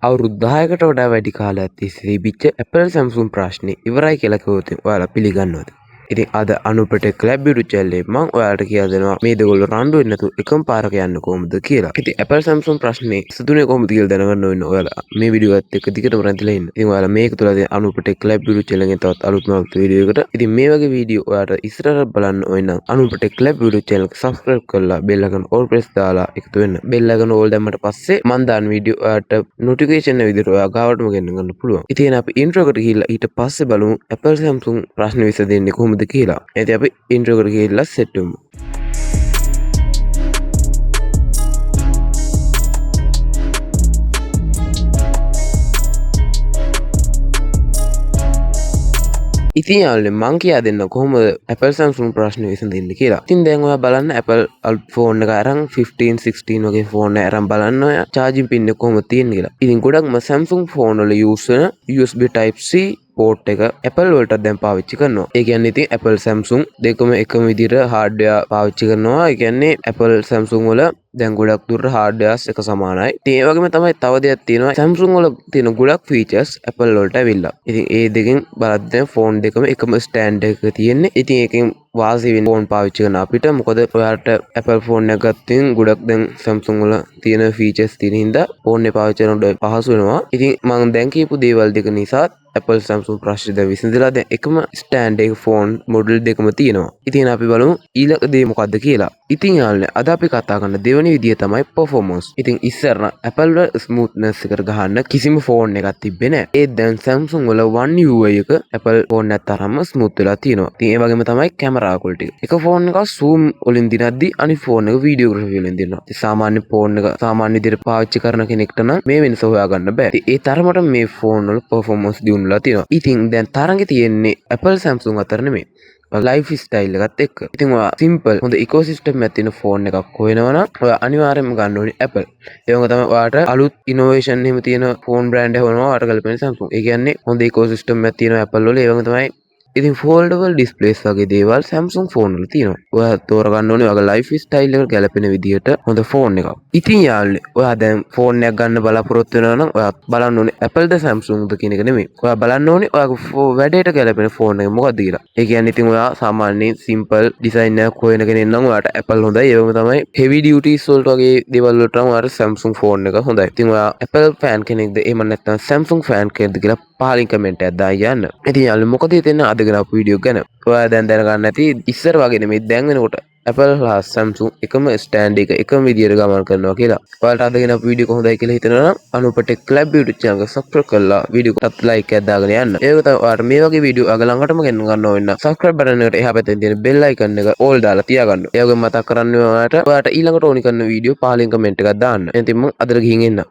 අවුරුදු 10කට වඩා වැඩි කාලයක් තිස්සේ තිබිච්ච Apple Samsung ප්‍රශ්නේ ඉවරයි කියලා කිව්වොත් ඔයාලා පිළිගන්නවද? ඉතින් අද අනුපටෙක් ලැබ් YouTube channel එකේ මම ඔයාලට කියලා දෙනවා මේ දෙගොල්ලෝ රණ්ඩු වෙන්නේ නැතුව එකම පාරක යන්න කොහොමද කියලා. ඉතින් Apple Samsung ප්‍රශ්නේ සිදුනේ කොහොමද කියලා දැනගන්න ඕන ඔයාලා මේ වීඩියෝ එකත් එක්ක දිගටම රැඳිලා ඉන්න. ඉතින් ඔයාලා මේක තුල අනුපටෙක් ලැබ් YouTube channel එකෙන් තවත් අලුත්ම වීඩියෝ එකකට. ඉතින් මේ වගේ වීඩියෝ ඔයාලට ඉස්සරහට බලන්න ඕන නම් අනුපටෙක් ලැබ් YouTube channel එක subscribe කරලා bell icon all press දාලා එකතු වෙන්න. bell icon all දැම්මට පස්සේ මම දාන වීඩියෝ ඔයාලට notification එක විදිහට ඔයා ගාවටම ගෙන්න ගන්න පුළුවන්. ඉතින් අපි intro එකට ගිහිල්ලා ඊට පස්සේ බලමු Apple Samsung ප්‍රශ්නේ විසඳෙන්නේ කොහොමද කියලා. ඇති අපි ඉන්ට්‍රෝ එකට ගිහිල්ලා සෙට් වෙමු. ඉතින් යාළුවනේ මං කියා දෙන්න කොහොමද Apple Samsung ප්‍රශ්නේ විසඳෙන්නේ කියලා. ඉතින් දැන් ඔයා බලන්න Apple ෆෝන් එක අරන් 15 16 වගේ ෆෝන් එක අරන් බලන්න ඔයා charging pin එක කොහොමද තියෙන්නේ කියලා. ඉතින් ගොඩක්ම Samsung ෆෝන් වල use වෙන USB type C පෝට් එක Apple වලට දැන් පාවිච්චි කරනවා. ඒ කියන්නේ ඉතින් Apple Samsung දෙකම එකම විදිහට hardware පාවිච්චි කරනවා. ඒ කියන්නේ Apple Samsung වල දැන් ගොඩක් දුරට hardwares එක සමානයි. ඉතින් ඒ වගේම තමයි තව දෙයක් තියෙනවා. Samsung වල තියෙන ගොඩක් features Apple වලට ඇවිල්ලා. ඉතින් ඒ දෙකෙන් බලද්දී දැන් ෆෝන් දෙකම එකම stand එකක තියෙන්නේ. ඉතින් ඒකෙන් වාසි වෙන ෆෝන් පාවිච්චි කරන අපිට මොකද ඔයාලට Apple ෆෝන් එකක් ගත්තොත් ගොඩක් දැන් Samsung වල තියෙන features තියෙන හින්දා ෆෝන් එක පාවිච්චි කරනකොට පහසු වෙනවා. ඉතින් මම දැන් කියපු දේවල් දෙක නිසා Apple Samsung ප්‍රශ්නේ දැන් විසඳලා දැන් එකම ස්ටෑන්ඩ් එක ෆෝන් මොඩල් දෙකම තියෙනවා. ඉතින් අපි බලමු ඊළඟ දේ මොකද්ද කියලා. ඉතින් යාළුවනේ අද අපි කතා කරන දෙවෙනි විදිය තමයි performance. ඉතින් ඉස්සර Apple වල smoothness එකට ගහන්න කිසිම ෆෝන් එකක් තිබ්බේ නැහැ. ඒත් දැන් Samsung වල One UI එක Apple ෆෝන් එකත් තරම්ම ස්මූත් වෙලා තියෙනවා. ඉතින් ඒ වගේම තමයි කැමරා quality එක. එක ෆෝන් එකක් zoom වලින් දිනද්දි අනිත් ෆෝන් එක videography වලින් දිනනවා. ඉතින් සාමාන්‍ය ෆෝන් එක සාමාන්‍ය විදිහට පාවිච්චි කරන කෙනෙක්ට නම් මේ වෙනස හොයාගන්න බෑ. ඉතින් ඒ තරමට මේ ෆෝන් වල performance දියුණුලා තියෙනවා. ඉතින් දැන් තරඟේ තියෙන්නේ Apple Samsung අතර නෙමෙයි. ලයිෆ් ස්ටයිල් එකත් එක්ක. ඉතින් ඔයා සිම්පල් හොඳ ඉකෝසිස්ටම් එකක් තියෙන ෆෝන් එකක් හොයනවා නම් ඔයා අනිවාර්යෙන්ම ගන්න ඕනේ Apple. ඒ වගේම තමයි ඔයාට අලුත් ඉනෝවේෂන් එහෙම තියෙන ෆෝන් බ්‍රෑන්ඩ් එක හොයනවා ඔයාට ගලපෙන Samsung. ඒ කියන්නේ හොඳ ඉකෝසිස්ටම් එකක් තියෙන Apple වල. ඒ වගේම තමයි ඉතින් foldable displays වගේ දේවල් Samsung ෆෝන් වල තියෙනවා. ඔයා තෝරගන්න ඕනේ ඔයාගේ ලයිෆ් ස්ටයිල් එකට ගැලපෙන විදිහට හොඳ ෆෝන් එකක්. ඉතින් යාළුවනේ ඔයා දැන් ෆෝන් එකක් ගන්න බලාපොරොත්තු වෙනවා නම් ඔයා බලන්න ඕනේ Apple ද Samsung ද කියන එක නෙමෙයි. ඔයා බලන්න ඕනේ ඔයාගේ වැඩේට ගැලපෙන ෆෝන් එක මොකක්ද කියලා. ඒ කියන්නේ ඉතින් ඔයා සාමාන්‍යයෙන් simple design එකක් හොයන කෙනෙක් නම් ඔයාට Apple හොඳයි. ඒ වගේම තමයි heavy duties වලට වගේ දේවල් වලට නම් ඔයාට Samsung ෆෝන් එක හොඳයි. ඉතින් ඔයා Apple fan කෙනෙක්ද එහෙම නැත්නම් Samsung fan කෙනෙක්ද කියලා පහලින් කමෙන්ට් එකක් දාලා යන්න. ඉතින් යාළුවනේ මොකද හිතෙන්නේ අද ගෙන අපු වීඩියෝ ගැන? ඔයා දැන් දැනගන්න ඇති ඉස්සර වගේ නෙමෙයි දැන් වෙනකොට Apple හා Samsung එකම ස්ටෑන්ඩ් එක එකම විදියට ගමන් කරනවා කියලා. ඔයාලට අද ගෙන අපු වීඩියෝ කොහොඳයි කියලා හිතනවා නම් අනුපටෙක් ලැබ් YouTube channel එක subscribe කරලා වීඩියෝ එකට like එකක් දාගෙන යන්න. ඒක තමයි ඔයාලට මේ වගේ වීඩියෝ අග ළඟටම ගෙන්න ගන්න ඕන නම් subscribe button එකට එහා පැත්තෙන් තියෙන bell icon එක all දාලා තියාගන්න. ඒ වගේම මතක් කරන්න ඔයාලට ඊළඟට ඕනි කරන වීඩියෝ පහලින් කමෙන්ට් එකක් දාන්න. ඉතින් මම අදට ගිහින් එන්න.